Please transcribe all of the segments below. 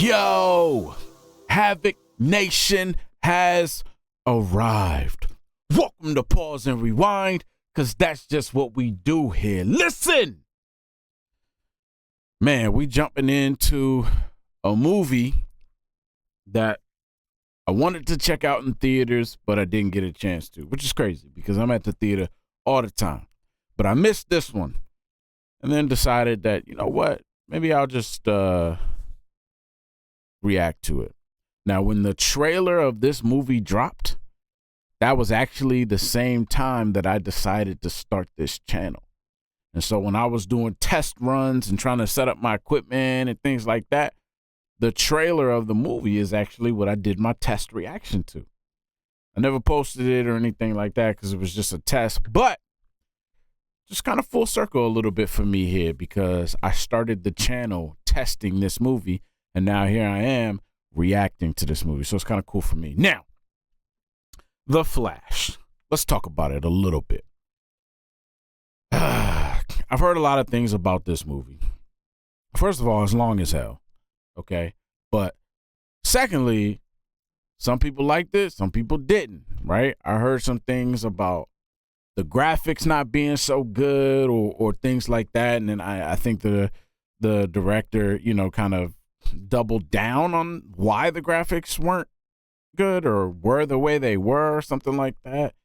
Yo, Havik Nation has arrived. Welcome to Pause and Rewind, because that's just what we do here. Listen! Man, we jumping into a movie that I wanted to check out in theaters, but I didn't get a chance to, which is crazy because I'm at the theater all the time. But I missed this one and then decided that, you know what, maybe I'll just react to it. Now, when the trailer of this movie dropped, that was actually the same time that I decided to start this channel. And so when I was doing test runs and trying to set up my equipment and things like that, the trailer of the movie is actually what I did my test reaction to. I never posted it or anything like that because it was just a test, but just kind of full circle a little bit for me here because I started the channel testing this movie, and now here I am reacting to this movie. So it's kind of cool for me. Now, The Flash. Let's talk about it a little bit. I've heard a lot of things about this movie. First of all, it's long as hell. Okay. But secondly, some people liked it, some people didn't, right? I heard some things about the graphics not being so good or things like that. And then I think the director, kind of doubled down on why the graphics weren't good or were the way they were or something like that.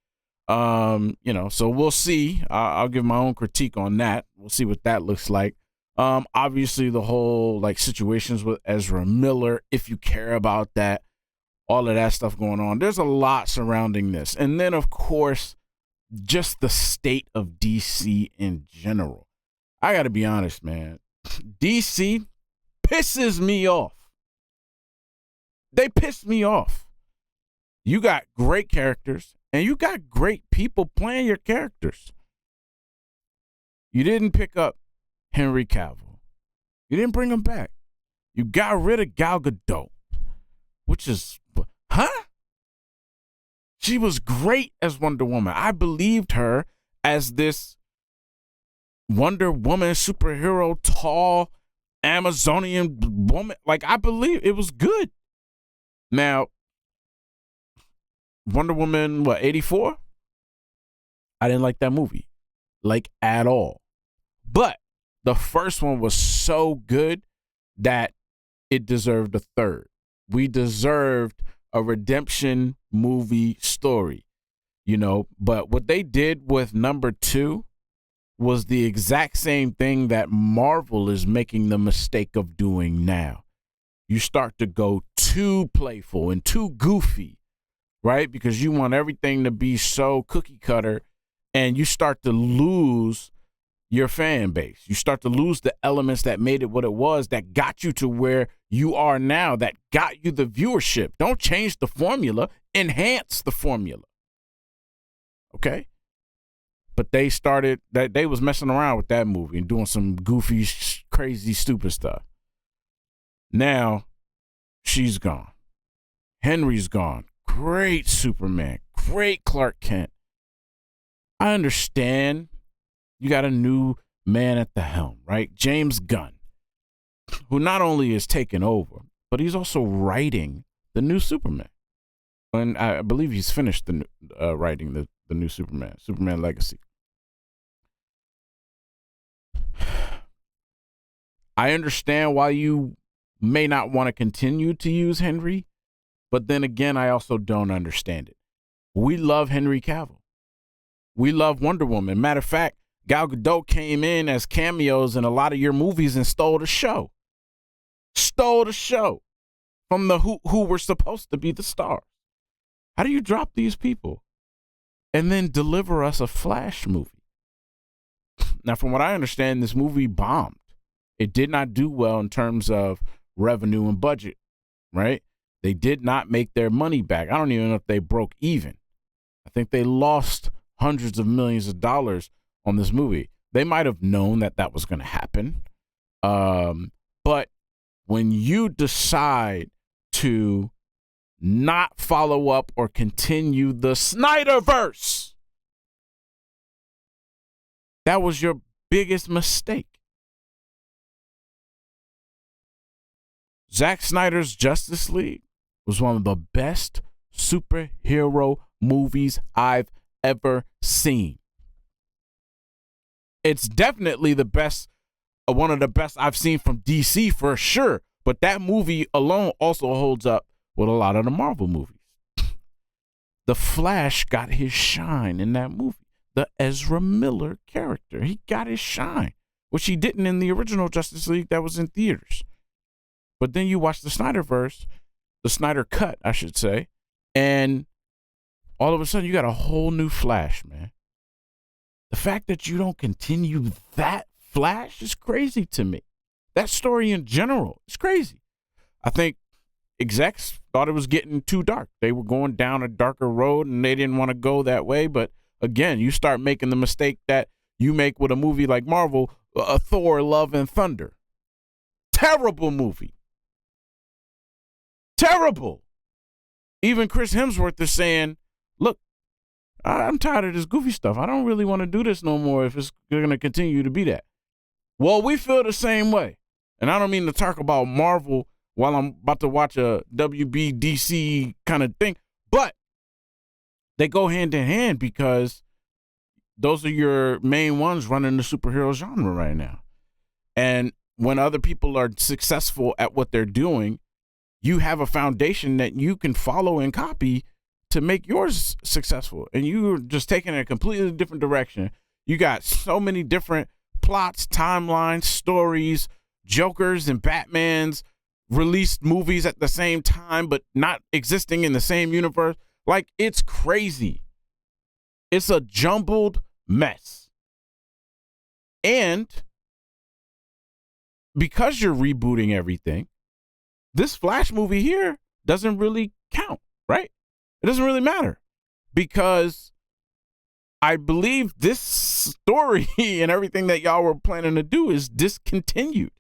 So we'll see. I'll give my own critique on that. We'll see what that looks like. Obviously the whole situations with Ezra Miller, if you care about that, all of that stuff going on. There's a lot surrounding this. And then of course, just the state of DC in general. I got to be honest, man. DC pisses me off. They piss me off. You got great characters and you got great people playing your characters. You didn't pick up Henry Cavill. You didn't bring him back. You got rid of Gal Gadot, which is, She was great as Wonder Woman. I believed her as this Wonder Woman superhero, tall Amazonian woman. I believe it was good. Now, Wonder Woman, 84? I didn't like that movie, at all. But the first one was so good that it deserved a third. We deserved a redemption movie story, But what they did with number 2 was the exact same thing that Marvel is making the mistake of doing now. You start to go too playful and too goofy, right? Because you want everything to be so cookie cutter, and you start to lose your fan base. You start to lose the elements that made it what it was, that got you to where you are now, that got you the viewership. Don't change the formula, enhance the formula. Okay? But they was messing around with that movie and doing some goofy, crazy, stupid stuff. Now, she's gone. Henry's gone. Great Superman. Great Clark Kent. I understand you got a new man at the helm, right? James Gunn, who not only is taking over, but he's also writing the new Superman. And I believe he's finished writing the new Superman Legacy. I understand why you may not want to continue to use Henry, but then again, I also don't understand it. We love Henry Cavill. We love Wonder Woman. Matter of fact, Gal Gadot came in as cameos in a lot of your movies and stole the show. Stole the show from the who were supposed to be the stars. How do you drop these people and then deliver us a Flash movie? Now, from what I understand, this movie bombed. It did not do well in terms of revenue and budget, right? They did not make their money back. I don't even know if they broke even. I think they lost hundreds of millions of dollars on this movie. They might have known that was going to happen. But when you decide to not follow up or continue the Snyderverse, that was your biggest mistake. Zack Snyder's Justice League was one of the best superhero movies I've ever seen. It's definitely the best, one of the best I've seen from DC for sure. But that movie alone also holds up with a lot of the Marvel movies. The Flash got his shine in that movie. The Ezra Miller character, he got his shine, which he didn't in the original Justice League that was in theaters. But then you watch the Snyderverse, the Snyder Cut, I should say, and all of a sudden you got a whole new Flash, man. The fact that you don't continue that Flash is crazy to me. That story in general is crazy. I think execs thought it was getting too dark. They were going down a darker road and they didn't want to go that way. But again, you start making the mistake that you make with a movie like Marvel, Thor, Love and Thunder. Terrible movie. Terrible. Even Chris Hemsworth is saying, look, I'm tired of this goofy stuff. I don't really want to do this no more if it's going to continue to be that. Well, we feel the same way. And I don't mean to talk about Marvel while I'm about to watch a WBDC kind of thing, but they go hand in hand because those are your main ones running the superhero genre right now. And when other people are successful at what they're doing, you have a foundation that you can follow and copy to make yours successful. And you're just taking a completely different direction. You got so many different plots, timelines, stories, Jokers and Batmans released movies at the same time, but not existing in the same universe. Like, it's crazy. It's a jumbled mess. And because you're rebooting everything, this Flash movie here doesn't really count, right? It doesn't really matter because I believe this story and everything that y'all were planning to do is discontinued.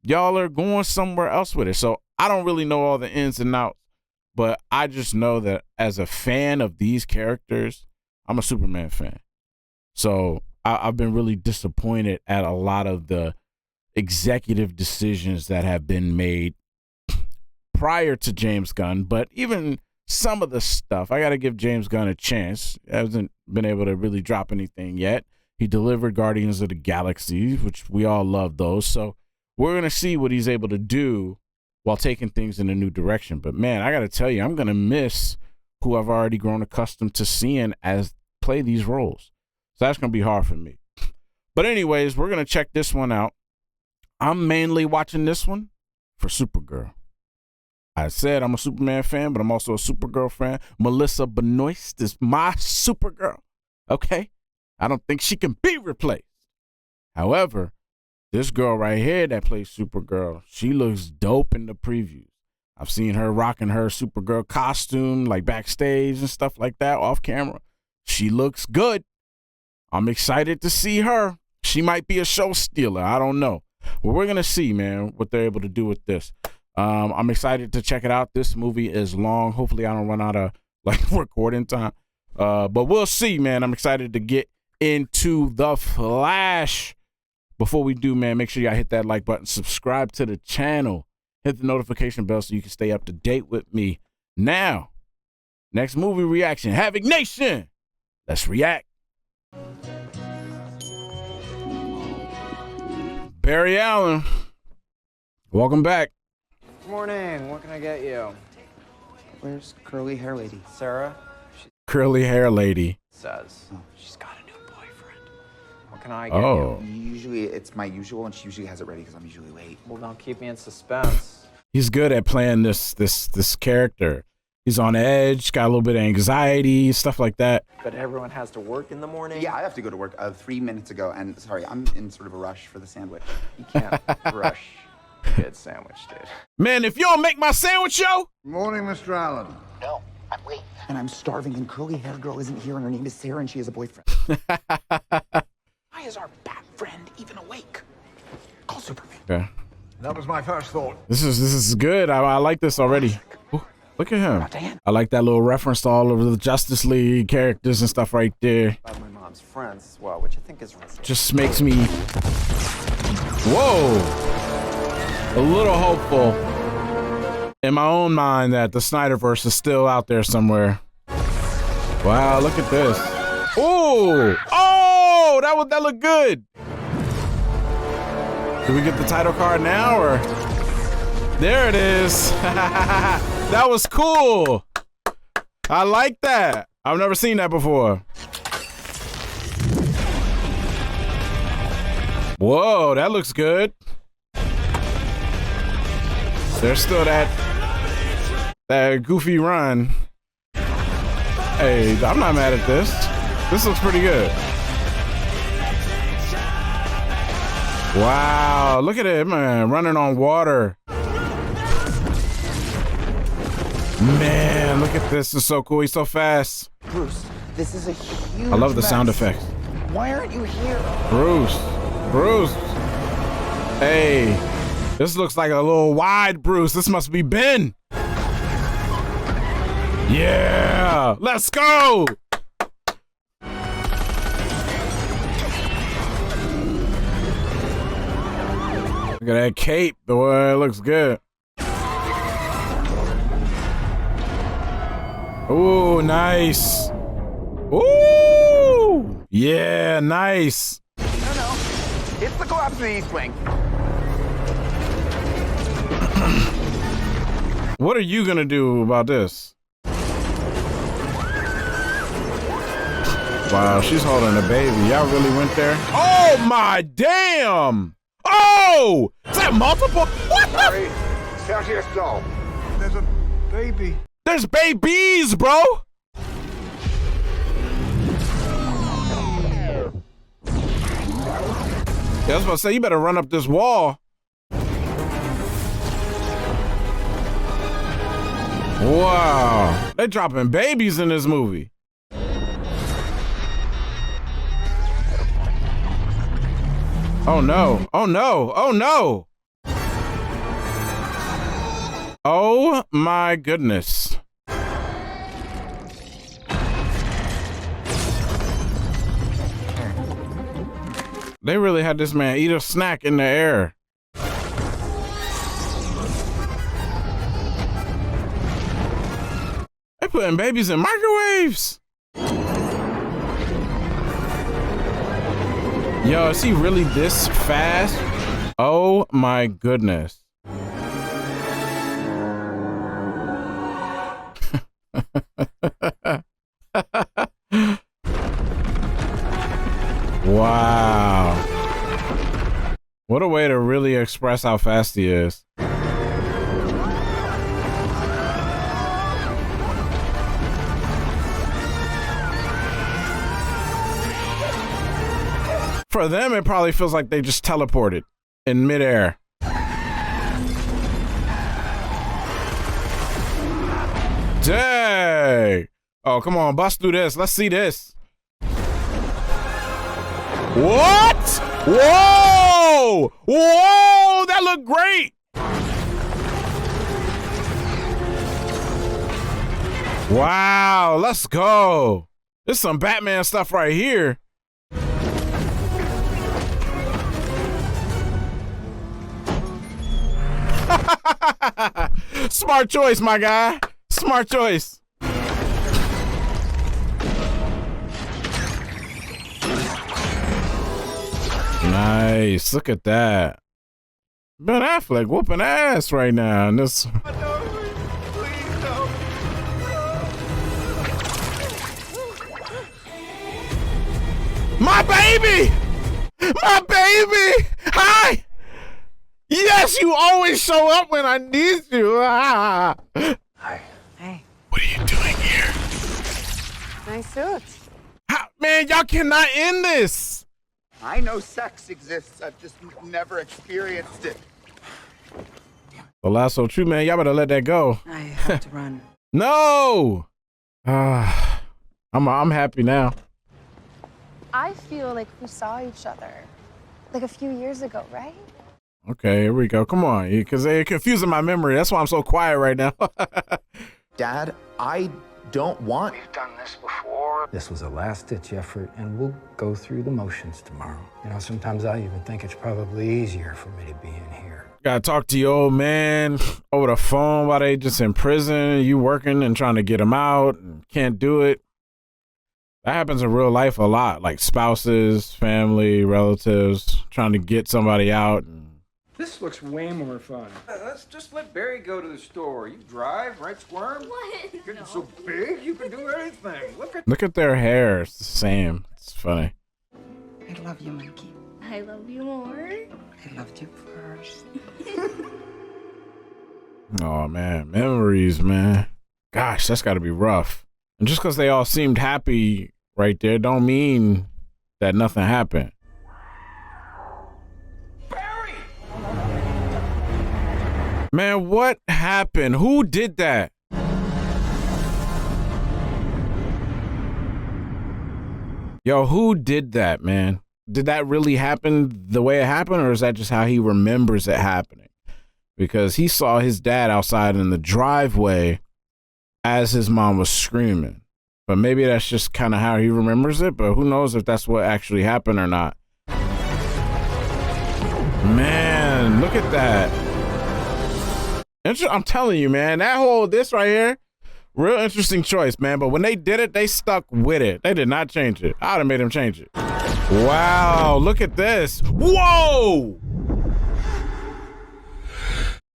Y'all are going somewhere else with it. So I don't really know all the ins and outs, but I just know that as a fan of these characters, I'm a Superman fan. So I've been really disappointed at a lot of the executive decisions that have been made prior to James Gunn, but even some of the stuff, I got to give James Gunn a chance. Hasn't been able to really drop anything yet. He delivered Guardians of the Galaxy, which we all love those. So we're going to see what he's able to do while taking things in a new direction. But man, I got to tell you, I'm going to miss who I've already grown accustomed to seeing as play these roles. So that's going to be hard for me. But anyways, we're going to check this one out. I'm mainly watching this one for Supergirl. I said I'm a Superman fan, but I'm also a Supergirl fan. Melissa Benoist is my Supergirl, okay? I don't think she can be replaced. However, this girl right here that plays Supergirl, she looks dope in the previews. I've seen her rocking her Supergirl costume, like backstage and stuff like that, off camera. She looks good. I'm excited to see her. She might be a show stealer. I don't know. Well, we're going to see, man, what they're able to do with this. I'm excited to check it out. This movie is long. Hopefully I don't run out of recording time. But we'll see, man. I'm excited to get into The Flash. Before we do, man, make sure y'all hit that like button, subscribe to the channel, hit the notification bell so you can stay up to date with me. Now, next movie reaction, Havik Nation. Let's react. Barry Allen, welcome back. Good morning. What can I get you? Where's curly hair lady? Sarah? She Curly hair lady. says. Oh, she's got a new boyfriend. What can I get Oh. you? Usually it's my usual, and she usually has it ready because I'm usually late. Well, don't keep me in suspense. He's good at playing this character. He's on edge, got a little bit of anxiety, stuff like that. But everyone has to work in the morning. Yeah, I have to go to work 3 minutes ago, and sorry, I'm in sort of a rush for the sandwich. You can't rush a good sandwich, dude. Man, if you don't make my sandwich, yo. Morning, Mr. Allen. No, I'm late. And I'm starving, and curly hair girl isn't here, and her name is Sarah, and she has a boyfriend. Why is our bat friend even awake? Call Superman. Okay. That was my first thought. This is good. I like this already. Ooh, look at him. Diane. I like that little reference to all of the Justice League characters and stuff right there. About my mom's friends as well, which I think is racist. Just makes me. Whoa. a little hopeful in my own mind that the Snyderverse is still out there somewhere. Wow, look at this. Ooh, oh, that looked good. Do we get the title card now, or? There it is. That was cool. I like that. I've never seen that before. Whoa, that looks good. There's still that goofy run. Hey, I'm not mad at this. This looks pretty good. Wow, look at it, man, running on water. Man, look at this. It's so cool. He's so fast. Bruce, this is a huge I love the mess. sound effects. Why aren't you here? Bruce. Hey, this looks like a little wide Bruce. This must be Ben. Yeah, let's go. Look at that cape. Boy, it looks good. Ooh, nice. Ooh, yeah, nice. No. It's the collapse in the East Wing. What are you gonna do about this? Wow, she's holding a baby. Y'all really went there? Oh my damn! Oh! Is that multiple? What the? Sorry. Sergio Stall. There's a baby. There's babies, bro! Yeah, I was about to say, you better run up this wall. Wow. They dropping babies in this movie. Oh no. Oh no. Oh no. Oh my goodness. They really had this man eat a snack in the air. They putting babies in microwaves. Yo, is he really this fast? Oh my goodness. Wow. What a way to really express how fast he is. For them, it probably feels like they just teleported in midair. Dang. Oh, come on, bust through this. Let's see this. What? Whoa! Whoa! That looked great! Wow, let's go. This is some Batman stuff right here. Smart choice, my guy. Smart choice. Nice. Look at that. Ben Affleck whooping ass right now. And this. My baby! My baby! Hi! Yes, you always show up when I need you. Ah. Hi. Hey, What are you doing here? nice suit. Man, y'all cannot end this. I know sex exists. I've just never experienced it. Well, that's so true, man. Y'all better let that go. I have to run. No. I'm happy now. I feel like we saw each other like a few years ago, right? Okay, here we go. Come on, because they're confusing my memory. That's why I'm so quiet right now. Dad, I don't want. We've done this before. This was a last-ditch effort, and we'll go through the motions tomorrow. You know, sometimes I even think it's probably easier for me to be in here. Gotta talk to your old man over the phone while they just in prison. You working and trying to get them out and can't do it. That happens in real life a lot, like spouses, family, relatives trying to get somebody out. This looks way more fun. Let's just let Barry go to the store. You drive, right, Squirm? What? You're getting so big, you can do anything. Look at their hair. It's the same. It's funny. I love you, Mikey. I love you more. I loved you first. Oh, man. Memories, man. Gosh, that's got to be rough. And just because they all seemed happy right there don't mean that nothing happened. Man, what happened? Who did that? Yo, who did that, man? Did that really happen the way it happened, or is that just how he remembers it happening? Because he saw his dad outside in the driveway as his mom was screaming. But maybe that's just kind of how he remembers it, but who knows if that's what actually happened or not. Man, look at that. I'm telling you, man, this right here, real interesting choice, man. But when they did it, they stuck with it. They did not change it. I would have made them change it. Wow, look at this. Whoa!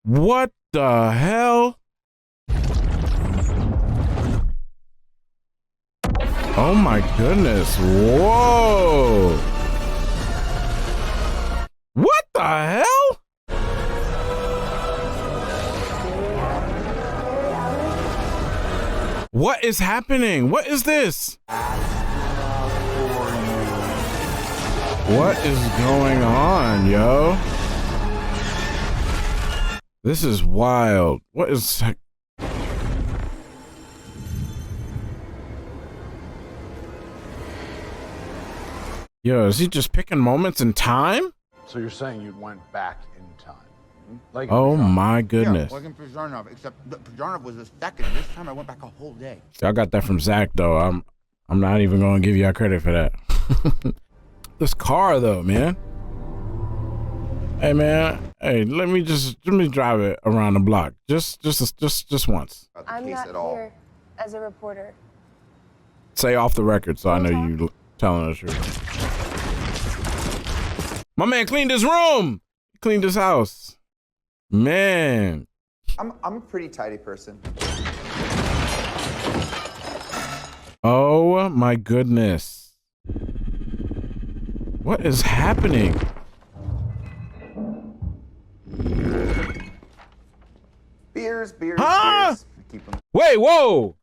What the hell? Oh my goodness. Whoa. What the hell? What is happening? What is this? What is going on, yo? This is wild. What is... Yo, is he just picking moments in time? So you're saying you went back in time? Like Oh my goodness. Yeah, like in Pizarnov, except Pizarnov was a second. This time I went back a whole day. Y'all got that from Zach, though. I'm not even going to give y'all credit for that. This car, though, man. Hey, man. Hey, let me drive it around the block. Just once. I'm not here as a reporter. Say off the record, so I know you telling the truth. My man cleaned his room. He cleaned his house. Man. I'm a pretty tidy person. Oh my goodness. What is happening? Beers. Huh? Keep them. Wait, whoa.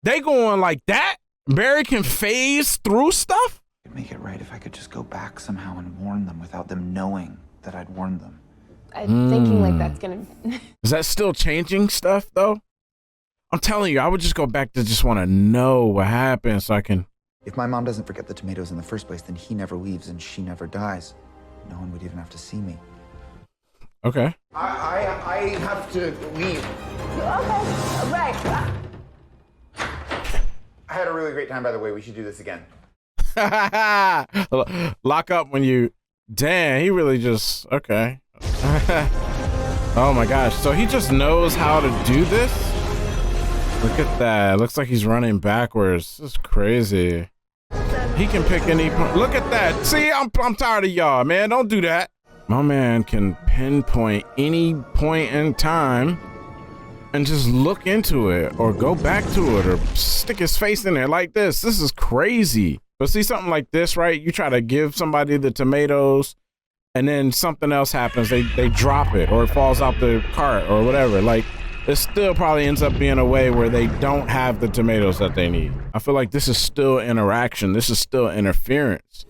They going like that? Barry can phase through stuff? I'd make it right if I could just go back somehow and warn them without them knowing that I'd warned them. I'm thinking like that's gonna... Is that still changing stuff, though? I'm telling you, I would just go back to just want to know what happened so I can... If my mom doesn't forget the tomatoes in the first place, then he never leaves and she never dies. No one would even have to see me. Okay. I have to leave. Okay, right. I had a really great time, by the way. We should do this again. Lock up when you... Damn, he really just... Okay. Oh my gosh. So he just knows how to do this? Look at that. Looks like he's running backwards. This is crazy. He can pick any point. Look at that. See, I'm tired of y'all, man. Don't do that. My man can pinpoint any point in time and just look into it or go back to it or stick his face in there like this. This is crazy. But see, something like this, right? You try to give somebody the tomatoes and then something else happens. They drop it or it falls out the cart or whatever. Like, it still probably ends up being a way where they don't have the tomatoes that they need. I feel like this is still interaction. This is still interference.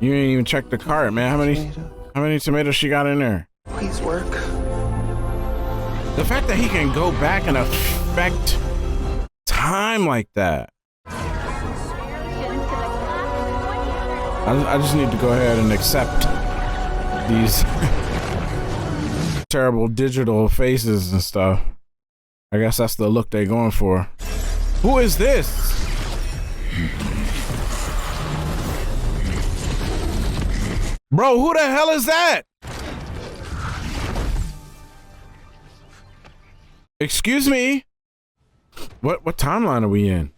You ain't even checked the cart, man. How many tomatoes she got in there? Please work. The fact that he can go back and affect time like that. I just need to go ahead and accept these terrible digital faces and stuff. I guess that's the look they're going for. Who is this? Bro, who the hell is that? Excuse me? What timeline are we in?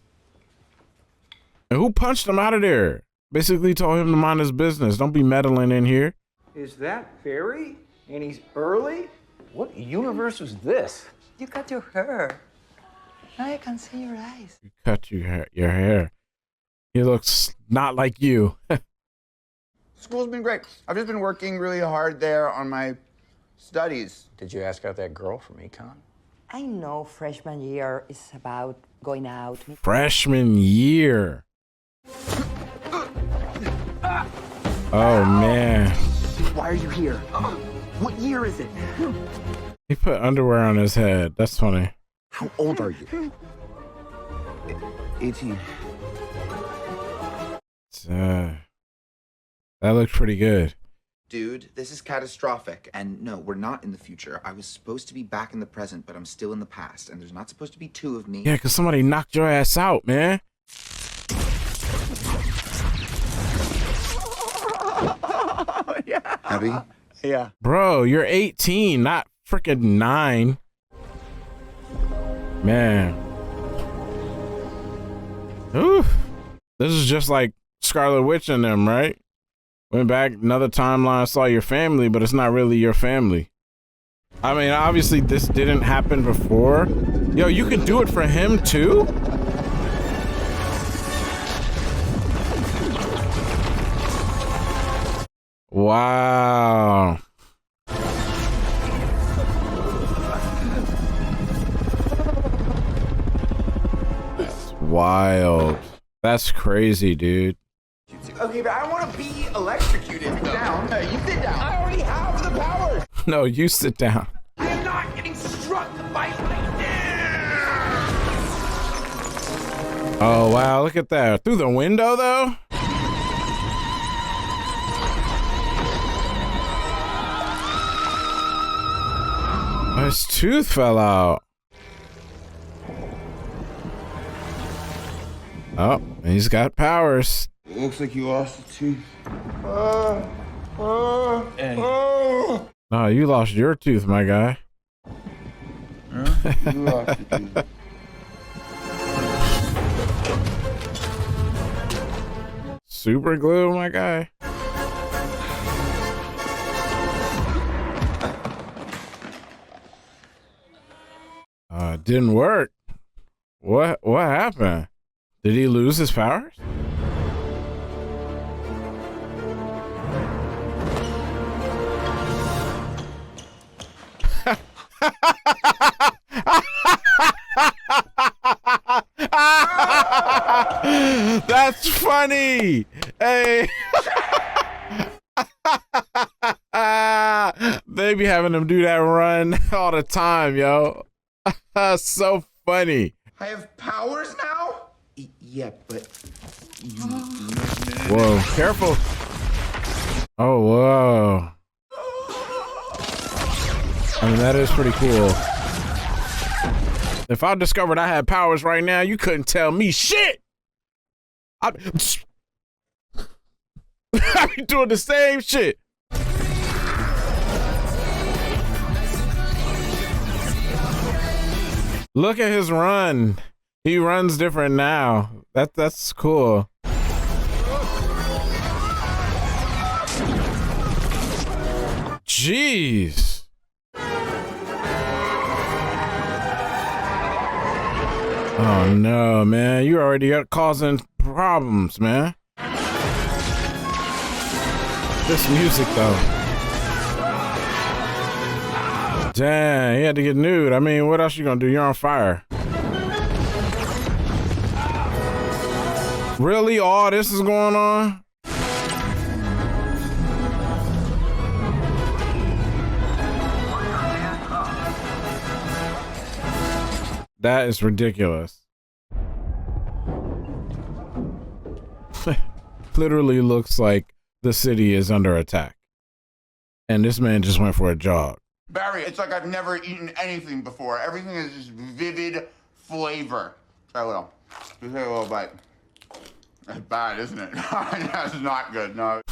And who punched him out of there? Basically told him to mind his business. Don't be meddling in here. Is that Barry? And he's early? What universe is this? You cut your hair. Now I can see your eyes. You cut your hair. He looks not like you. School's been great. I've just been working really hard there on my studies. Did you ask out that girl from Econ? I know freshman year is about going out. Freshman year. Oh, man. Why are you here? What year is it? He put underwear on his head. That's funny. How old are you? 18. That looked pretty good. Dude, this is catastrophic. And no, we're not in the future. I was supposed to be back in the present, but I'm still in the past. And there's not supposed to be two of me. Yeah, because somebody knocked your ass out, man. Yeah. Abby? Yeah. Bro, you're 18, not freaking 9. Man. Ooh. This is just like Scarlet Witch and them, right? Went back, another timeline, saw your family, but it's not really your family. I mean, obviously this didn't happen before. Yo, you can do it for him too? Wow. That's wild. That's crazy, dude. Okay, but I don't want to be electrocuted. Sit down. You sit down. I already have the power. No, you sit down. I am not getting struck by lightning. Oh, wow. Look at that. Through the window, though? His tooth fell out. Oh, he's got powers. It looks like you lost a tooth. No, you lost your tooth, my guy. Huh? You lost a tooth. Super glue, my guy. Didn't work. What happened? Did he lose his powers? That's funny. Hey. They be having him do that run all the time, yo. So funny. I have powers now? Yeah, but you Whoa, careful. Oh, whoa. I mean, that is pretty cool. If I discovered I had powers right now, you couldn't tell me shit. I'd be doing the same shit. Look at his run. He runs different now. That's cool. Jeez. Oh no, man. You already got causing problems, man. This music though. Dang, he had to get nude. I mean, what else you gonna do? You're on fire. Really? All this is going on? That is ridiculous. Literally looks like the city is under attack. And this man just went for a jog. Barry, it's like I've never eaten anything before. Everything is just vivid flavor. Try a little. Just take a little bite. That's bad, isn't it? That's not good, no.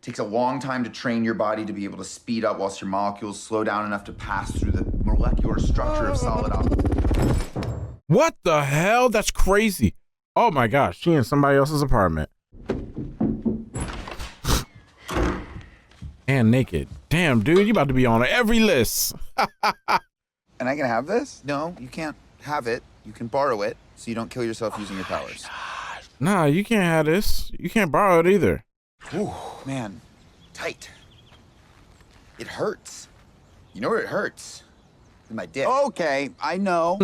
Takes a long time to train your body to be able to speed up whilst your molecules slow down enough to pass through the molecular structure of solid objects. What the hell? That's crazy. Oh my gosh, she in somebody else's apartment. And naked. Damn, dude, you about to be on every list. And I can have this? No, you can't have it. You can borrow it so you don't kill yourself using your powers. Nah, you can't have this. You can't borrow it either. Ooh, man, tight. It hurts. You know where it hurts? In my dick. Okay, I know.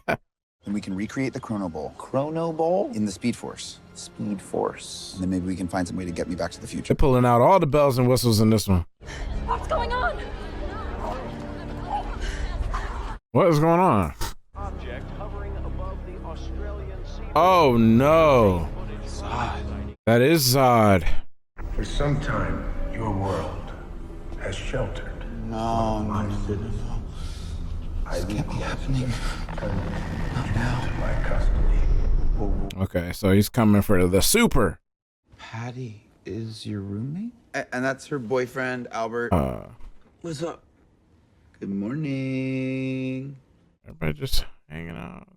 Then we can recreate the Chrono Bowl. Chrono Bowl? In the Speed Force. Speed Force. And then maybe we can find some way to get me back to the future. They're pulling out all the bells and whistles in this one. What's going on? What is going on? Object hovering above the Australian sea. Oh no. That is Zod. For some time, your world has sheltered. No. I leave Can't be happening. Not now. To my custody. Okay, so he's coming for the super. Patty is your roommate? And that's her boyfriend, Albert. What's up? Good morning. Everybody just hanging out.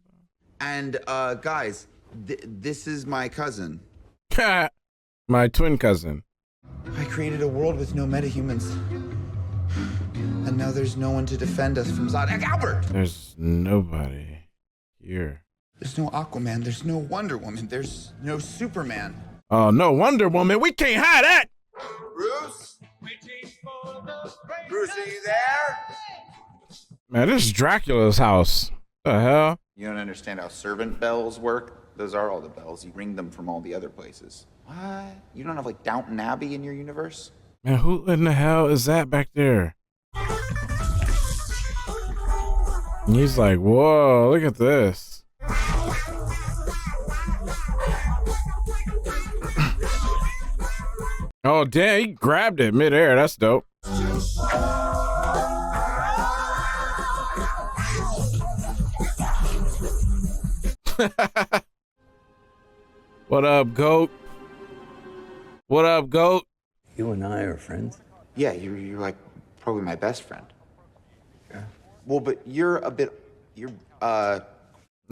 And guys, this is my cousin. My twin cousin. I created a world with no metahumans. And now there's no one to defend us from Zod. Albert! There's nobody here. There's no Aquaman, there's no Wonder Woman, there's no Superman. Oh, no Wonder Woman. We can't have that. Bruce? Bruce, are you there? Man, this is Dracula's house. The hell? You don't understand how servant bells work? Those are all the bells. You ring them from all the other places. What? You don't have like Downton Abbey in your universe? Man, who in the hell is that back there? And he's like, whoa, look at this. Oh, damn, he grabbed it midair. That's dope. What up, goat? What up, goat? You and I are friends. Yeah, you're like probably my best friend. Yeah. Well, but you're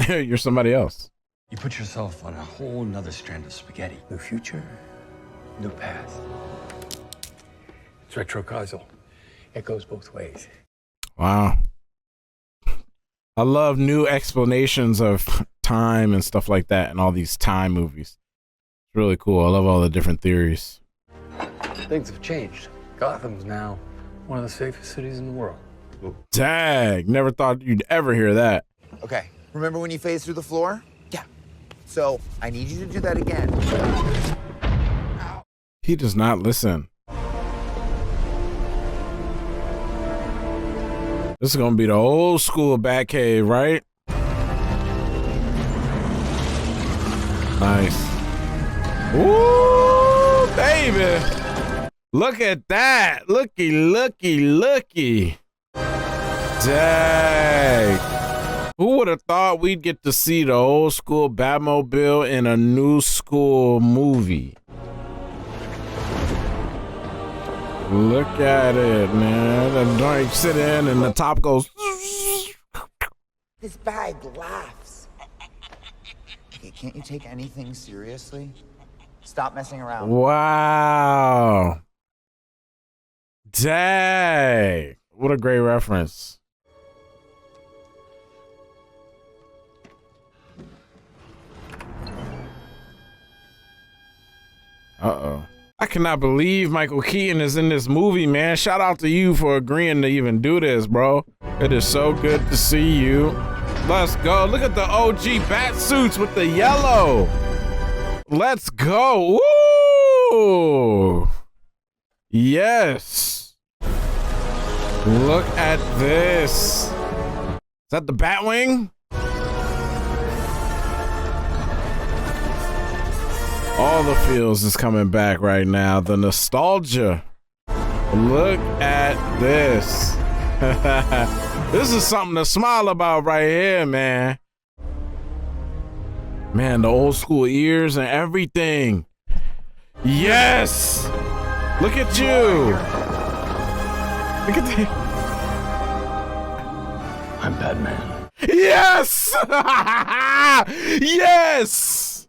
You're somebody else. You put yourself on a whole nother strand of spaghetti. New future, new path. It's retrocausal. It goes both ways. Wow. I love new explanations of time and stuff like that in all these time movies. It's really cool. I love all the different theories. Things have changed. Gotham's now one of the safest cities in the world. Dang, never thought you'd ever hear that. Okay. Remember when you phased through the floor? Yeah. So I need you to do that again. He does not listen. This is gonna be the old school Batcave, right? Nice. Ooh, baby. Look at that. Looky, looky, looky. Dang. Who would have thought we'd get to see the old school Batmobile in a new school movie? Look at it, man. The joint sit in and the top goes. This bag laughs. Okay, can't you take anything seriously? Stop messing around. Wow. Dang. What a great reference. Uh-oh. I cannot believe Michael Keaton is in this movie, man. Shout out to you for agreeing to even do this, bro. It is so good to see you. Let's go. Look at the OG bat suits with the yellow. Let's go. Woo! Yes. Look at this. Is that the Batwing? All the feels is coming back right now. The nostalgia. Look at this. This. This is something to smile about right here, man. Man, the old school ears and everything. Yes! Look at you! Look at that. I'm Batman. Yes! Yes!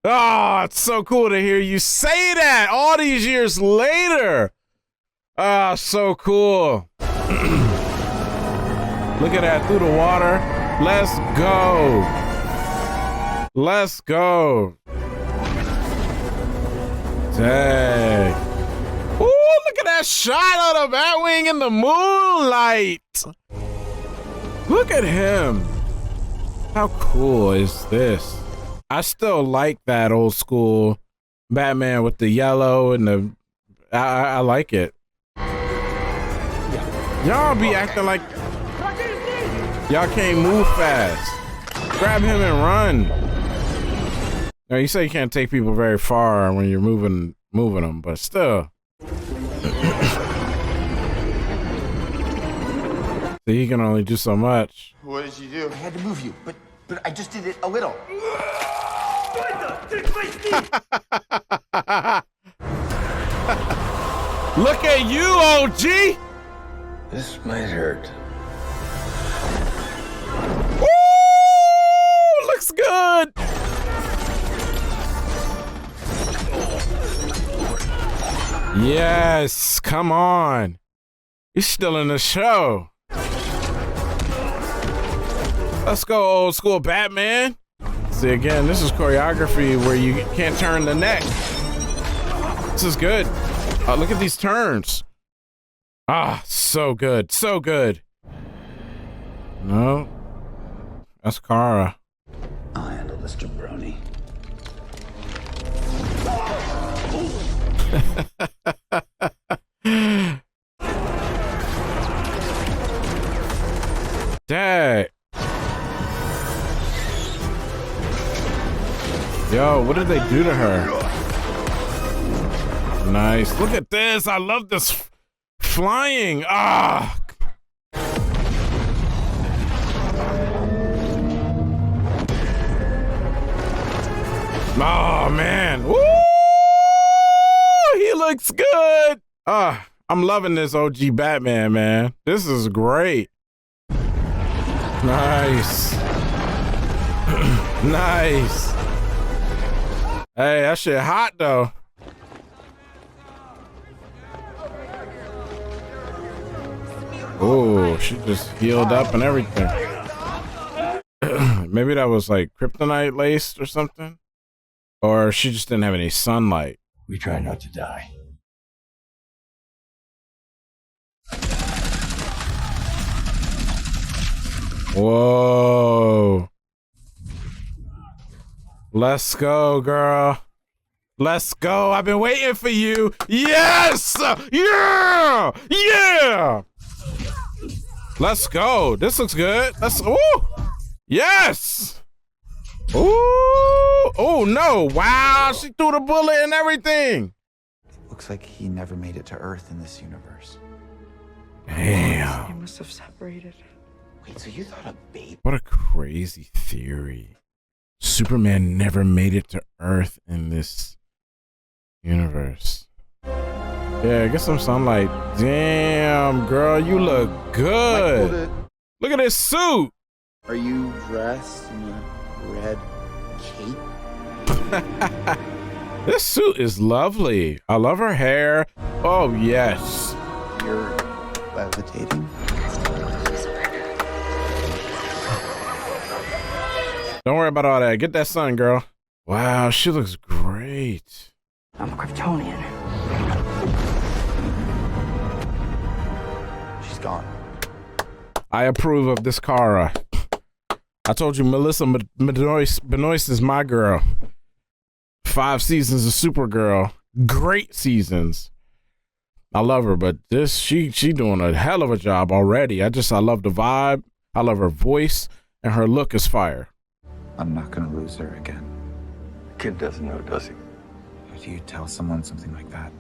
Oh, it's so cool to hear you say that all these years later. Ah, so cool. Look at that through the water. Let's go. Let's go. Dang. Ooh, look at that shot of the Batwing in the moonlight. Look at him. How cool is this? I still like that old school Batman with the yellow and the. I like it. Y'all be acting like y'all can't move fast. Grab him and run. Now you say you can't take people very far when you're moving them, but still. So he can only do so much. What did you do? I had to move you, but I just did it a little. Look at you, OG! This might hurt. Woo! Looks good! Yes, come on. He's still in the show. Let's go, old school Batman. See, again, this is choreography where you can't turn the neck. This is good. Look at these turns. Ah, so good, so good. No, that's Kara. I'll handle this jabroni. Dad. Yo, what did they do to her? Nice. Look at this. I love this flying. Ah. Oh, man. Woo! He looks good. I'm loving this OG Batman, man. This is great. Nice. Nice. Hey, that shit hot, though. Oh, she just healed up and everything. Maybe that was like kryptonite laced or something. Or she just didn't have any sunlight. We try not to die. Whoa. Let's go, girl. Let's go. I've been waiting for you. Yes! Yeah! Yeah! Let's go. This looks good. Let's. Woo! Yes! Ooh! Oh no! Wow! She threw the bullet and everything. Looks like he never made it to Earth in this universe. Damn! They must have separated. Wait, so you thought a baby? What a crazy theory. Superman never made it to Earth in this universe. Yeah, get some sunlight. Damn, girl, you look good. Look at this suit. Are you dressed in a red cape? This suit is lovely. I love her hair. Oh, yes. You're levitating? Don't worry about all that. Get that sun, girl. Wow, she looks great. I'm a Kryptonian. She's gone. I approve of this Kara. I told you Melissa Benoist is my girl. 5 seasons of Supergirl. Great seasons. I love her, but this she doing a hell of a job already. I love the vibe. I love her voice, and her look is fire. I'm not gonna lose her again. The kid doesn't know, does he? Do you tell someone something like that?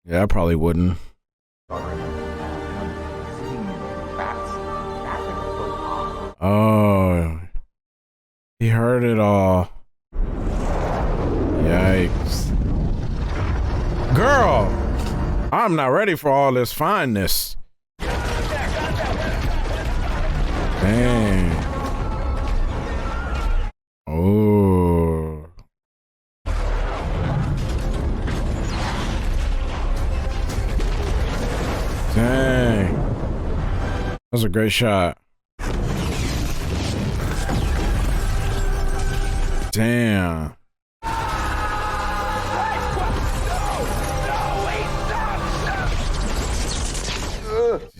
Yeah, I probably wouldn't. Oh, heard it all. Yikes. Girl, I'm not ready for all this fineness. Dang. Oh. Dang. That was a great shot. Damn.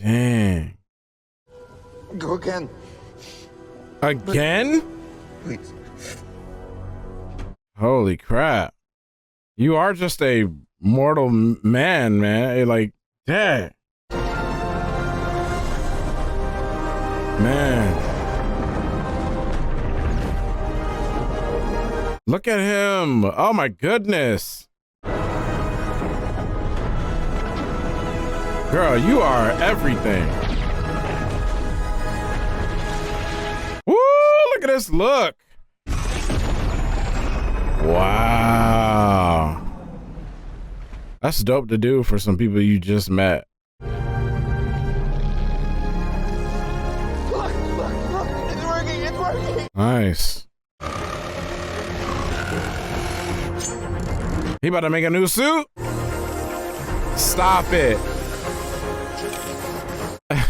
Dang. Go again. Again? Please. Holy crap. You are just a mortal man, man. Like, dang. Man. Look at him. Oh my goodness. Girl, you are everything. Woo, look at this look. Wow. That's dope to do for some people you just met. Look, it's working, it's working. Nice. He about to make a new suit? Stop it.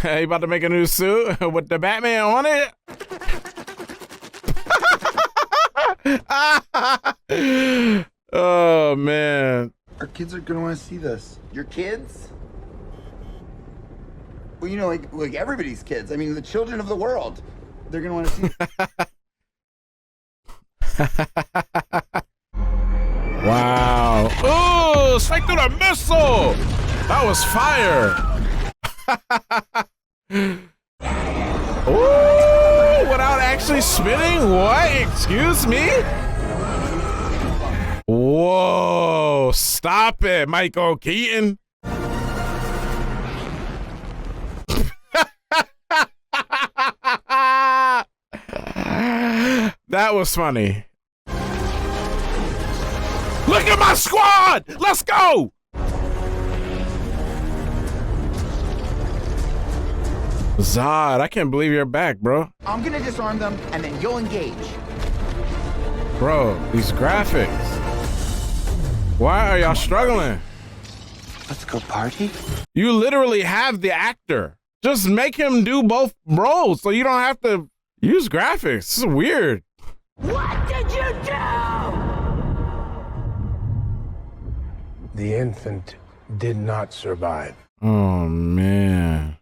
He about to make a new suit with the Batman on it? Oh, man. Our kids are gonna want to see this. Your kids? Well, you know, like everybody's kids. I mean, the children of the world. They're gonna want to see. Wow. Oh, straight through the missile. That was fire. Ooh, without actually spinning? What? Excuse me? Whoa, stop it, Michael Keaton. That was funny. Look at my squad! Let's go! Zod, I can't believe you're back, bro. I'm gonna disarm them, and then you'll engage. Bro, these graphics. Why are y'all struggling? Let's go party. You literally have the actor. Just make him do both roles so you don't have to use graphics. This is weird. What did you do? The infant did not survive. Oh, man.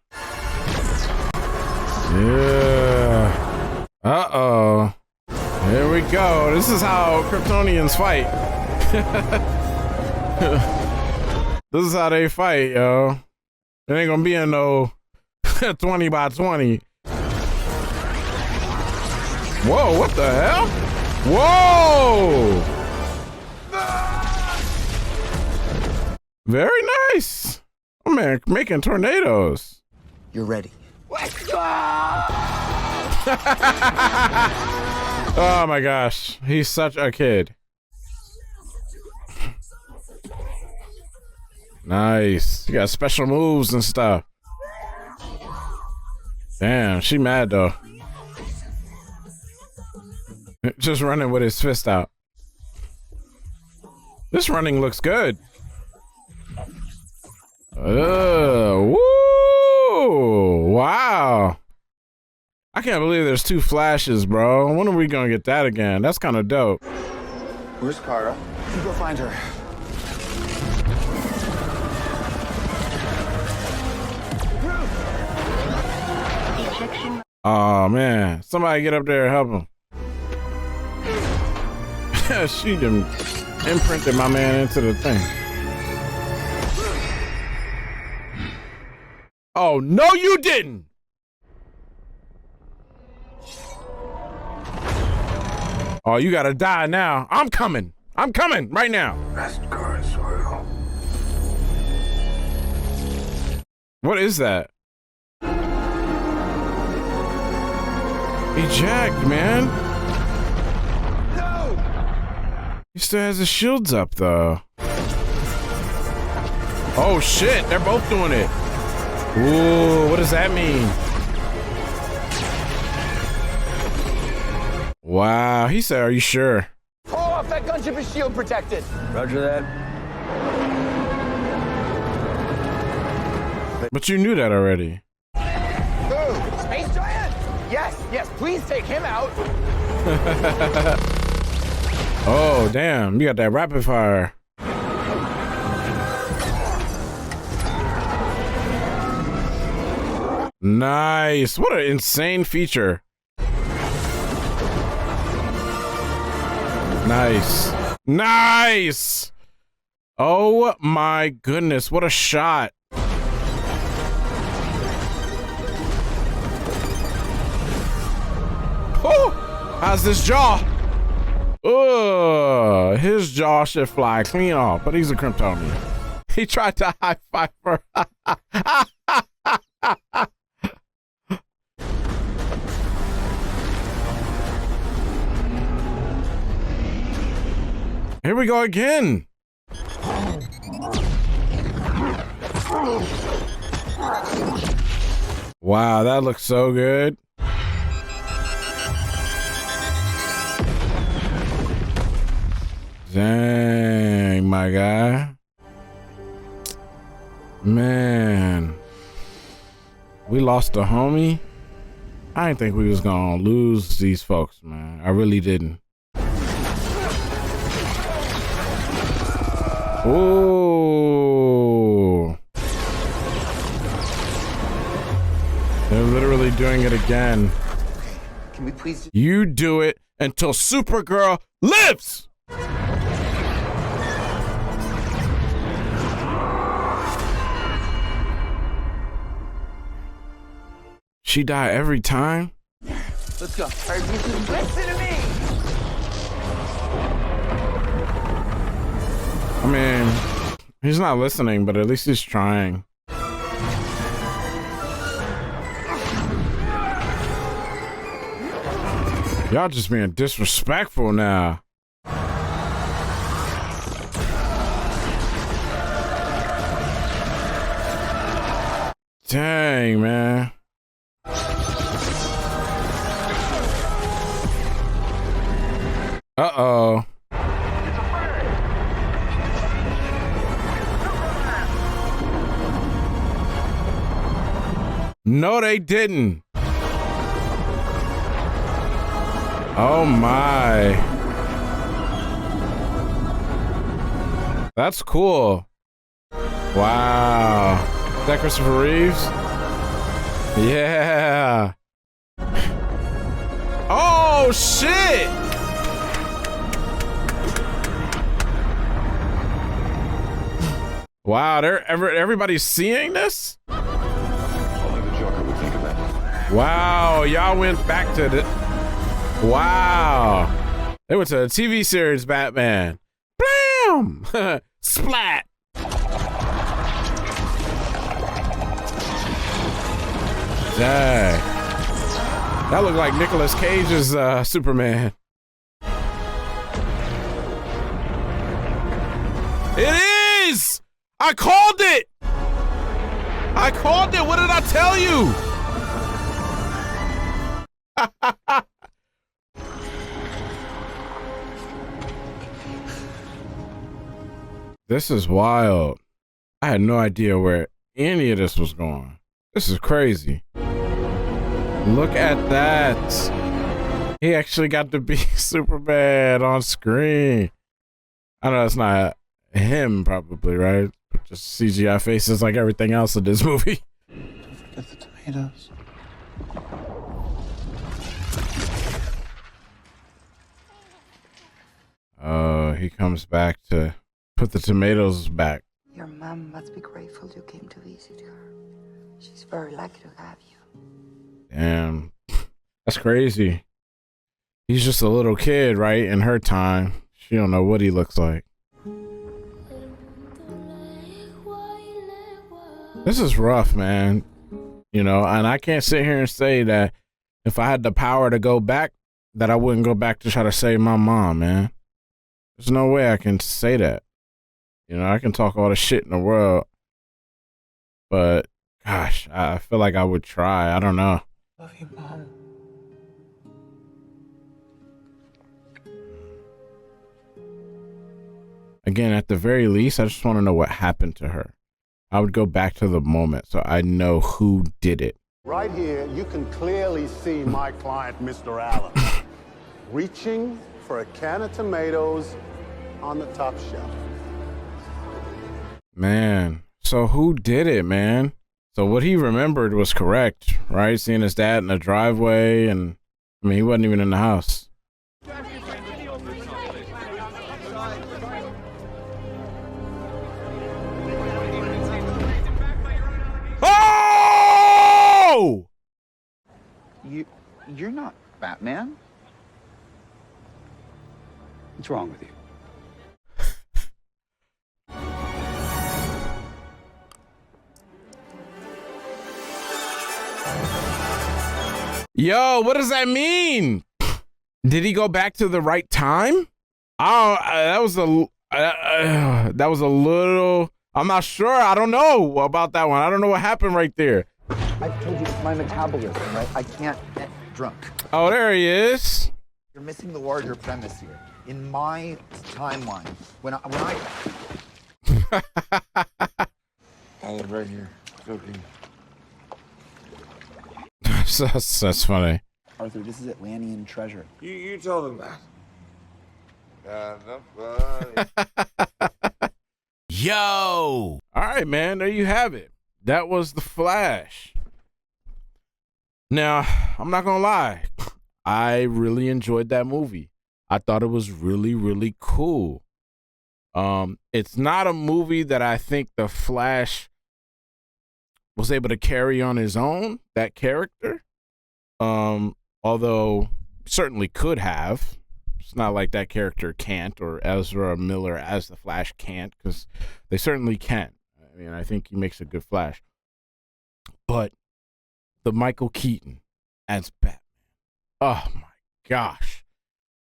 Yeah. Uh-oh. Here we go. This is how Kryptonians fight. This is how they fight, yo. It ain't gonna be in no 20 by 20. Whoa, what the hell? Whoa! Very nice. Oh, man, making tornadoes. You're ready. Let's go! Oh my gosh, he's such a kid. Nice. You got special moves and stuff. Damn, she mad though. Just running with his fist out. This running looks good. Woo! Wow. I can't believe there's two flashes, bro. When are we gonna get that again? That's kind of dope. Where's Kara? You go find her. Oh man, somebody get up there and help him. She done imprinted my man into the thing. Oh, no, you didn't. Oh, you gotta die now. I'm coming. I'm coming right now. Asgard soil. What is that? Eject, man. He still has his shields up though. Oh shit, they're both doing it. Ooh, what does that mean? Wow, he said, are you sure? Pull off that gunship is shield protected. Roger that. But you knew that already. Ooh, space giant? Yes, please take him out. Oh, damn, you got that rapid fire. Nice. What an insane feature. Nice. Nice. Oh my goodness. What a shot. Oh, how's this jaw? Oh, his jaw should fly clean off, but he's a Kryptonian. He tried to high five her. Here we go again. Wow, that looks so good. Dang, my guy. Man. We lost a homie. I didn't think we was gonna lose these folks, man. I really didn't. Ooh. They're literally doing it again. Can we please? You do it until Supergirl lives! She die every time? Let's go. All right, just listen to me. I mean, he's not listening, but at least he's trying. Y'all just being disrespectful now. Dang, man. Uh-oh. No, they didn't. Oh my. That's cool. Wow. Is that Christopher Reeves? Yeah. Oh shit. Wow, everybody's seeing this? Only the Joker would think of that. Wow, y'all went back to the... Wow. They went to the TV series Batman. Blam! Splat! Dang. That looked like Nicolas Cage's Superman. It is! I called it! I called it! What did I tell you? This is wild. I had no idea where any of this was going. This is crazy. Look at that. He actually got to be Superman on screen. I know it's not him probably, right? Just CGI faces like everything else in this movie. Don't forget the tomatoes. He comes back to put the tomatoes back. Your mom must be grateful you came to visit her. She's very lucky to have you. Damn. That's crazy. He's just a little kid, right? In her time. She don't know what he looks like. This is rough, man. You know, and I can't sit here and say that if I had the power to go back, that I wouldn't go back to try to save my mom, man. There's no way I can say that. You know, I can talk all the shit in the world, but gosh, I feel like I would try. I don't know. Love you, Mom. Again, at the very least, I just want to know what happened to her. I would go back to the moment so I know who did it. Right here, you can clearly see my client, Mr. Allen, reaching for a can of tomatoes on the top shelf. Man, so who did it, man? So what he remembered was correct, right? Seeing his dad in the driveway, and I mean, he wasn't even in the house. Oh! You're not Batman. What's wrong with you? Yo, what does that mean? Did he go back to the right time? That was a little. I'm not sure. I don't know about that one. I don't know what happened right there. I told you it's my metabolism, right? I can't get drunk. Oh, there he is. You're missing the larger premise here. In my timeline, when I I live right here. Cooking. That's funny. Arthur, this is Atlantean treasure. You told him that. Yo! All right, man. There you have it. That was The Flash. Now, I'm not gonna lie. I really enjoyed that movie. I thought it was really, really cool. It's not a movie that I think The Flash was able to carry on his own, that character. Although certainly could have. It's not like that character can't, or Ezra Miller as the Flash can't, because they certainly can. I mean, I think he makes a good Flash. But the Michael Keaton as Batman. Oh my gosh.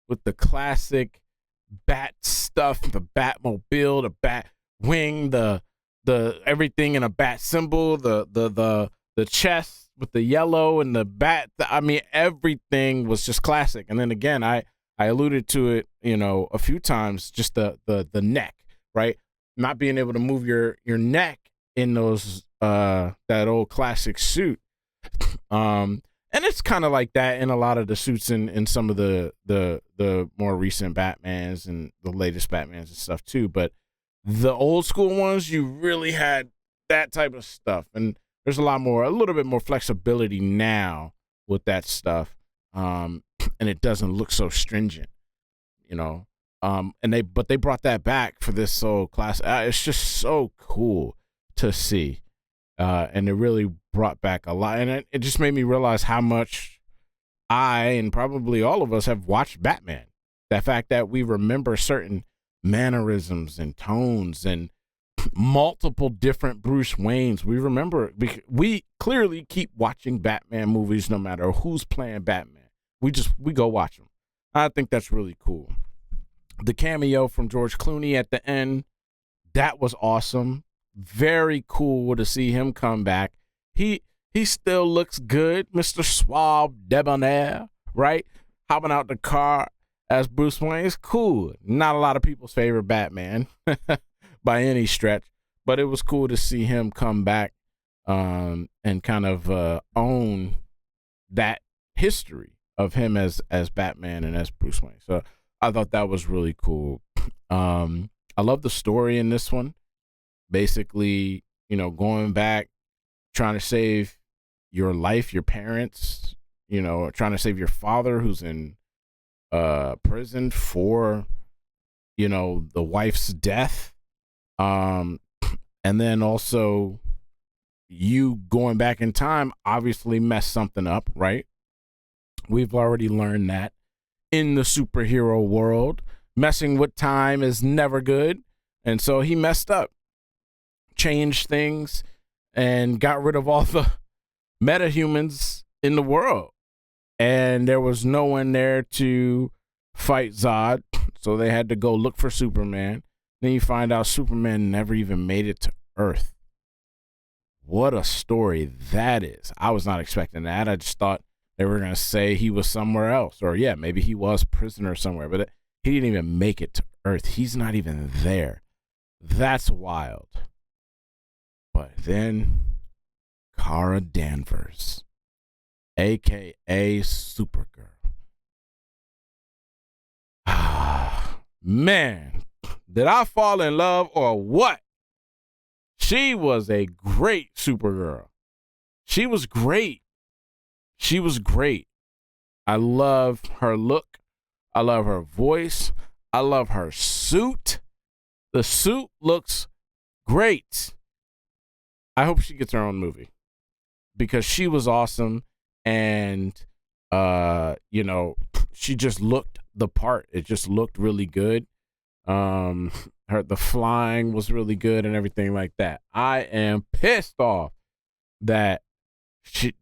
With the classic bat stuff, the Batmobile, the bat wing, the everything in a bat symbol, the chest with the yellow and the bat. I mean, everything was just classic. And then again, I alluded to it, you know, a few times, just the neck, right? Not being able to move your neck in those that old classic suit. And it's kind of like that in a lot of the suits in some of the more recent Batmans and the latest Batmans and stuff too. But the old school ones, you really had that type of stuff. And there's a little bit more flexibility now with that stuff. And it doesn't look so stringent, you know. But they brought that back for this whole class. It's just so cool to see. And it really brought back a lot. And it just made me realize how much I, and probably all of us, have watched Batman. The fact that we remember certain mannerisms and tones and multiple different Bruce Waynes. We remember, we clearly keep watching Batman movies no matter who's playing Batman. We go watch them. I think that's really cool. The cameo from George Clooney at the end, that was awesome. Very cool to see him come back. He still looks good, Mr. Suave Debonair, right? Hopping out the car as Bruce Wayne. It's cool. Not a lot of people's favorite Batman by any stretch, but it was cool to see him come back and kind of own that history of him as Batman and as Bruce Wayne. So I thought that was really cool. I love the story in this one. Basically, you know, going back, trying to save your life, your parents, you know, trying to save your father who's in prison for, you know, the wife's death. And then also you going back in time obviously messed something up, right? We've already learned that in the superhero world, messing with time is never good. And so he messed up, changed things, and got rid of all the metahumans in the world. And there was no one there to fight Zod. So they had to go look for Superman. Then you find out Superman never even made it to Earth. What a story that is. I was not expecting that. I just thought they were going to say he was somewhere else. Or, yeah, maybe he was prisoner somewhere. But he didn't even make it to Earth. He's not even there. That's wild. But then Kara Danvers, a.k.a. Supergirl. Man, did I fall in love or what? She was a great Supergirl. She was great. She was great. I love her look. I love her voice. I love her suit. The suit looks great. I hope she gets her own movie because she was awesome. And, she just looked the part. It just looked really good. The flying was really good and everything like that. I am pissed off that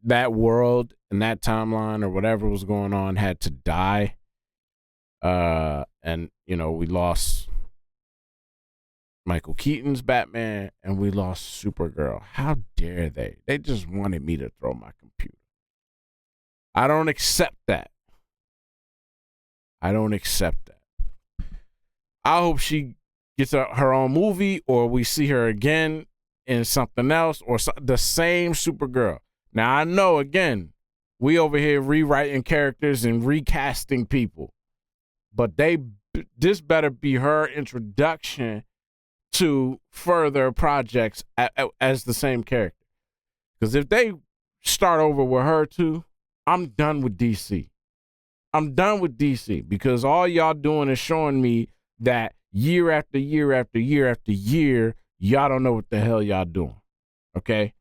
that world and that timeline or whatever was going on had to die. And we lost Michael Keaton's Batman and we lost Supergirl. How dare they? They just wanted me to throw my computer. I don't accept that. I don't accept that. I hope she gets her own movie or we see her again in something else or the same Supergirl. Now, I know, again, we over here rewriting characters and recasting people, but this better be her introduction to further projects as the same character. Because if they start over with her too, I'm done with DC. I'm done with DC because all y'all doing is showing me that year after year after year after year, y'all don't know what the hell y'all doing. Okay?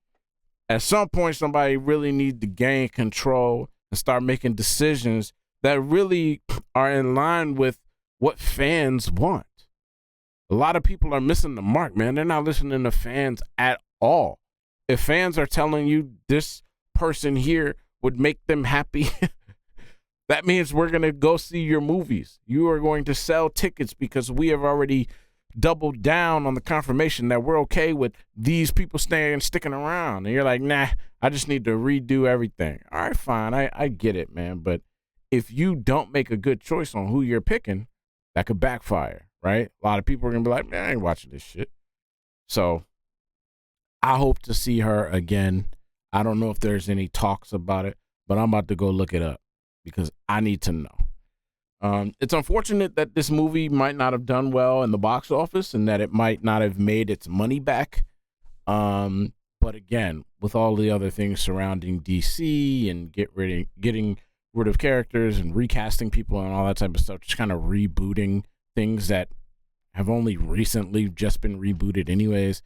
At some point, somebody really needs to gain control and start making decisions that really are in line with what fans want. A lot of people are missing the mark, man. They're not listening to fans at all. If fans are telling you this person here would make them happy, that means we're going to go see your movies. You are going to sell tickets because we have already doubled down on the confirmation that we're okay with these people sticking around. And you're like, nah, I just need to redo everything. All right, fine. I get it, man. But if you don't make a good choice on who you're picking, that could backfire, right? A lot of people are going to be like, man, I ain't watching this shit. So I hope to see her again. I don't know if there's any talks about it, but I'm about to go look it up because I need to know. It's unfortunate that this movie might not have done well in the box office and that it might not have made its money back. But again, with all the other things surrounding DC and getting rid of characters and recasting people and all that type of stuff, just kind of rebooting things that have only recently just been rebooted anyways.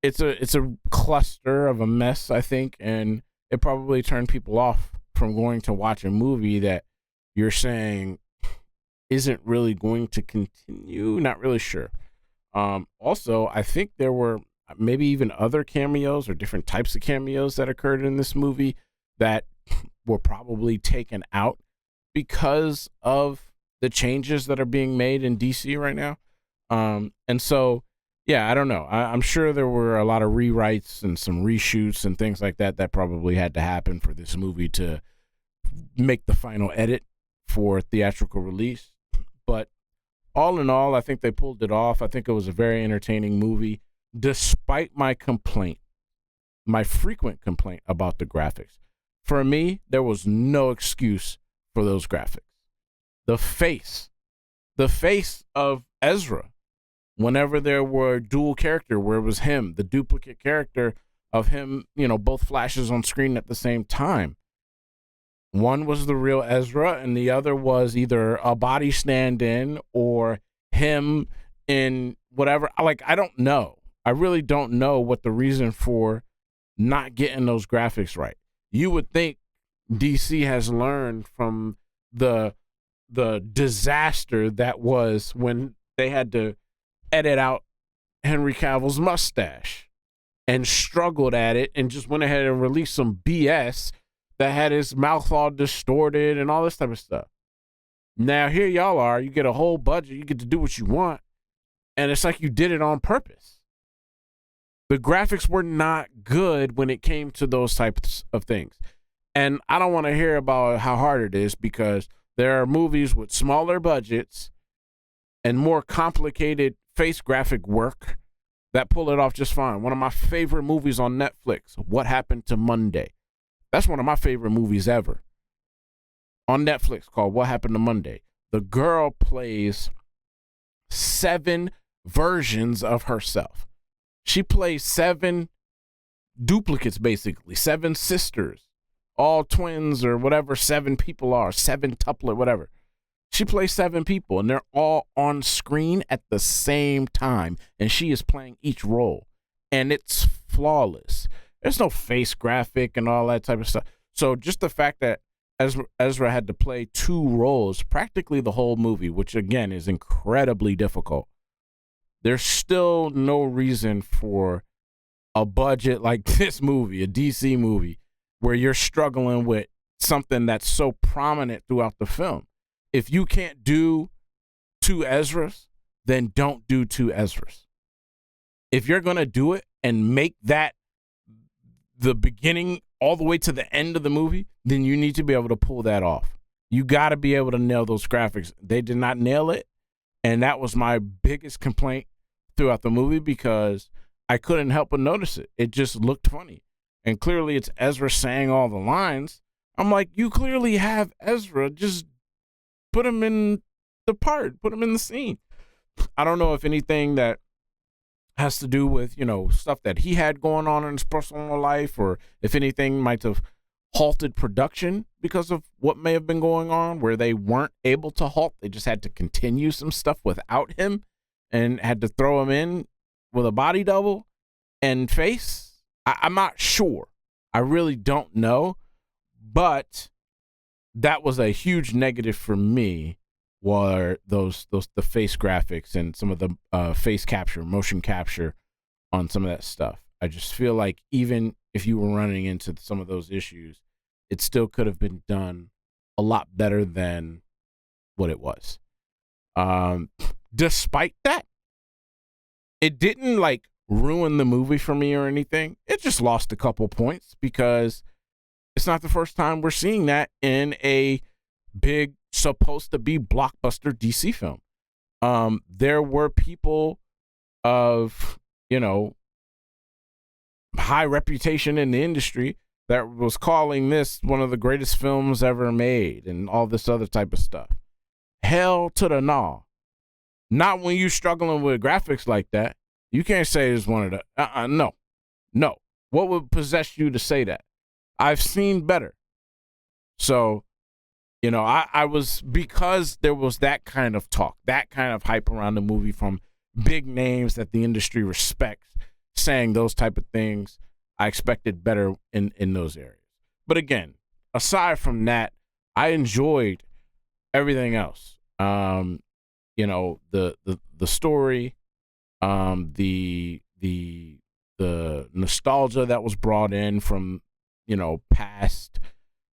It's a cluster of a mess, I think, and it probably turned people off from going to watch a movie that you're saying isn't really going to continue. Not really sure. Also, I think there were maybe even other cameos or different types of cameos that occurred in this movie that were probably taken out because of the changes that are being made in DC right now. And so, yeah, I don't know. I'm sure there were a lot of rewrites and some reshoots and things like that that probably had to happen for this movie to make the final edit for theatrical release. But all in all, I think they pulled it off. I think it was a very entertaining movie, despite my frequent complaint about the graphics. For me, there was no excuse for those graphics. The face of Ezra, whenever there were dual character, where it was him, the duplicate character of him, both flashes on screen at the same time. One was the real Ezra, and the other was either a body stand-in or him in whatever. I don't know. I really don't know what the reason for not getting those graphics right. You would think DC has learned from the disaster that was when they had to edit out Henry Cavill's mustache and struggled at it and just went ahead and released some BS that had his mouth all distorted and all this type of stuff. Now here y'all are, you get a whole budget, you get to do what you want, and it's like you did it on purpose. The graphics were not good when it came to those types of things. And I don't want to hear about how hard it is, because there are movies with smaller budgets and more complicated face graphic work that pull it off just fine. One of my favorite movies on Netflix, What Happened to Monday. That's one of my favorite movies ever. On Netflix, called What Happened to Monday. The girl plays 7 versions of herself. She plays 7 duplicates, basically, 7 sisters, all twins or whatever 7 people are, 7 tuplet, whatever. She plays 7 people, and they're all on screen at the same time, and she is playing each role, and it's flawless. There's no face graphic and all that type of stuff. So just the fact that Ezra had to play 2 roles, practically the whole movie, which again is incredibly difficult. There's still no reason for a budget like this movie, a DC movie, where you're struggling with something that's so prominent throughout the film. If you can't do 2 Ezras, then don't do 2 Ezras. If you're going to do it and make that the beginning all the way to the end of the movie, then you need to be able to pull that off. You got to be able to nail those graphics. They did not nail it. And that was my biggest complaint throughout the movie, because I couldn't help but notice it. It just looked funny. And clearly it's Ezra saying all the lines. I'm like, you clearly have Ezra. Just put him in the part. Put him in the scene. I don't know if anything that has to do with, stuff that he had going on in his personal life, or if anything might have halted production because of what may have been going on, where they weren't able to halt. They just had to continue some stuff without him and had to throw him in with a body double and face. I'm not sure. I really don't know. But that was a huge negative for me, were the face graphics and some of the face capture, motion capture on some of that stuff. I just feel like even if you were running into some of those issues, it still could have been done a lot better than what it was. Despite that, it didn't ruin the movie for me or anything. It just lost a couple points, because it's not the first time we're seeing that in a big, supposed to be blockbuster DC film. There were people of, high reputation in the industry that was calling this one of the greatest films ever made and all this other type of stuff. Hell to the no. Not when you're struggling with graphics like that. You can't say it's one of the, no. What would possess you to say that? I've seen better. So, I was, because there was that kind of talk, that kind of hype around the movie from big names that the industry respects, saying those type of things, I expected better in those areas. But again, aside from that, I enjoyed everything else. The story, the nostalgia that was brought in from, past,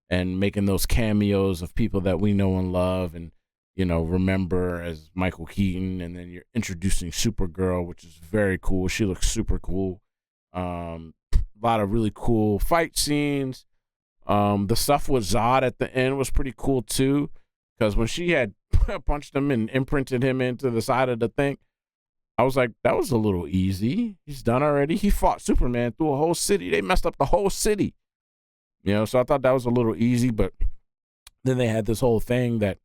and making those cameos of people that we know and love and, remember as Michael Keaton. And then you're introducing Supergirl, which is very cool. She looks super cool. A lot of really cool fight scenes. The stuff with Zod at the end was pretty cool too, because when she had punched him and imprinted him into the side of the thing, I was like, that was a little easy. He's done already. He fought Superman through a whole city. They messed up the whole city. So I thought that was a little easy, but then they had this whole thing that,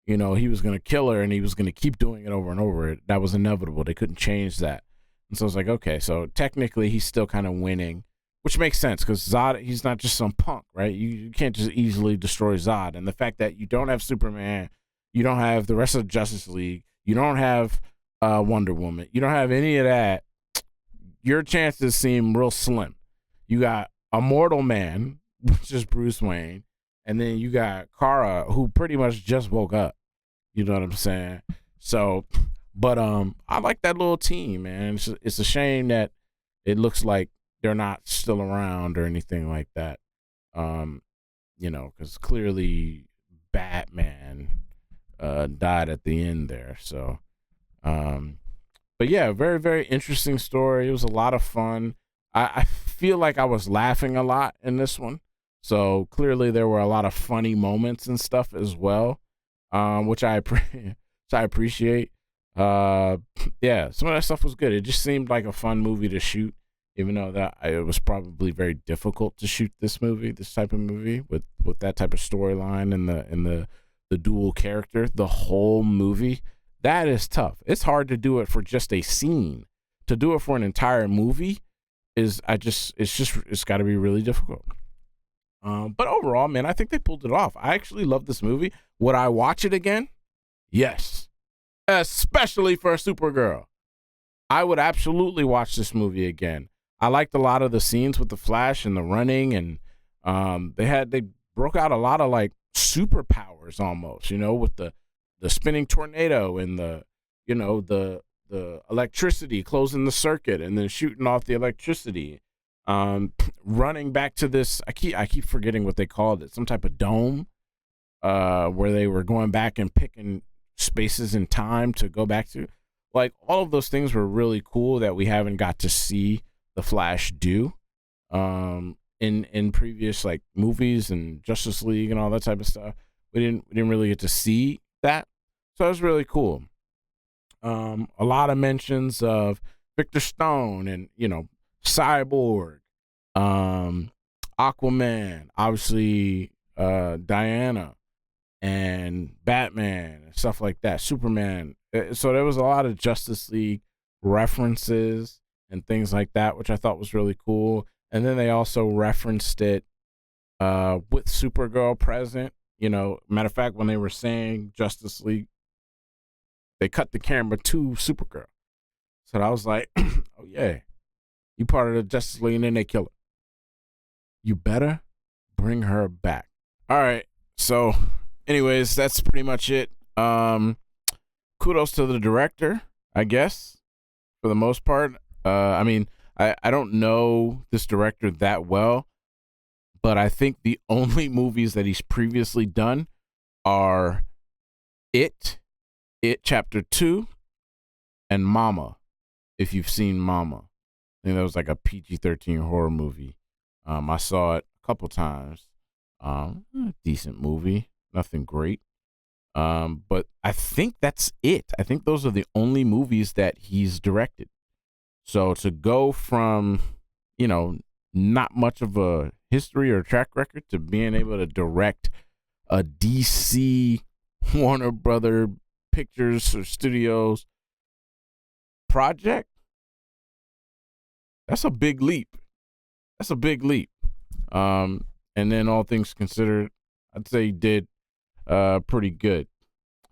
he was going to kill her and he was going to keep doing it over and over. That was inevitable. They couldn't change that. And so I was like, okay, so technically he's still kind of winning, which makes sense, because Zod, he's not just some punk, right? You can't just easily destroy Zod. And the fact that you don't have Superman, you don't have the rest of the Justice League, you don't have Wonder Woman, you don't have any of that, your chances seem real slim. You got a mortal man, which is Bruce Wayne, and then you got Kara, who pretty much just woke up. You know what I'm saying? So, but I like that little team, man. It's a shame that it looks like they're not still around or anything like that. Because clearly Batman died at the end there. So, but yeah, very, very interesting story. It was a lot of fun. I feel like I was laughing a lot in this one. So clearly there were a lot of funny moments and stuff as well, which I appreciate. Yeah, some of that stuff was good. It just seemed like a fun movie to shoot, even though that it was probably very difficult to shoot this type of movie with that type of storyline and the dual character, the whole movie. That is tough. It's hard to do it for just a scene. To do it for an entire movie it's got to be really difficult. But overall, man, I think they pulled it off. I actually love this movie. Would I watch it again? Yes. Especially for Supergirl. I would absolutely watch this movie again. I liked a lot of the scenes with the Flash and the running, and they broke out a lot of like superpowers almost, with the spinning tornado and the electricity closing the circuit and then shooting off the electricity. Running back to this, I keep forgetting what they called it, some type of dome, where they were going back and picking spaces in time to go back to. Like, all of those things were really cool that we haven't got to see the Flash do in previous like movies and Justice League and all that type of stuff. We didn't really get to see that, so it was really cool. A lot of mentions of Victor Stone and Cyborg, Aquaman, obviously Diana, and Batman and stuff like that, Superman. So there was a lot of Justice League references and things like that, which I thought was really cool. And then they also referenced it with Supergirl present. Matter of fact, when they were saying Justice League, they cut the camera to Supergirl. So I was like, oh yeah, you part of the Justice League, and then they kill her. You better bring her back. All right. So anyways, that's pretty much it. Kudos to the director, I guess, for the most part. I don't know this director that well, but I think the only movies that he's previously done are It Chapter 2, and Mama, if you've seen Mama. I think that was like a PG-13 horror movie. I saw it a couple times. Decent movie, nothing great. But I think that's it. I think those are the only movies that he's directed. So to go from, not much of a history or track record to being able to direct a DC Warner Brother Pictures or Studios project, that's a big leap. And then all things considered, I'd say he did pretty good.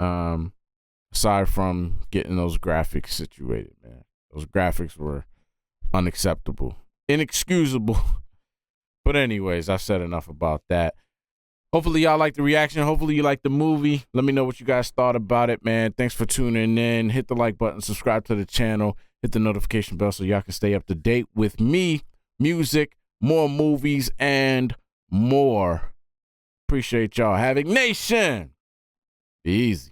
Aside from getting those graphics situated, man. Those graphics were unacceptable, inexcusable. But anyways, I've said enough about that. Hopefully y'all like the reaction. Hopefully you like the movie. Let me know what you guys thought about it, man. Thanks for tuning in. Hit the like button, subscribe to the channel, hit the notification bell so y'all can stay up to date with me, music, more movies, and more. Appreciate y'all. Havik Nation. Be easy.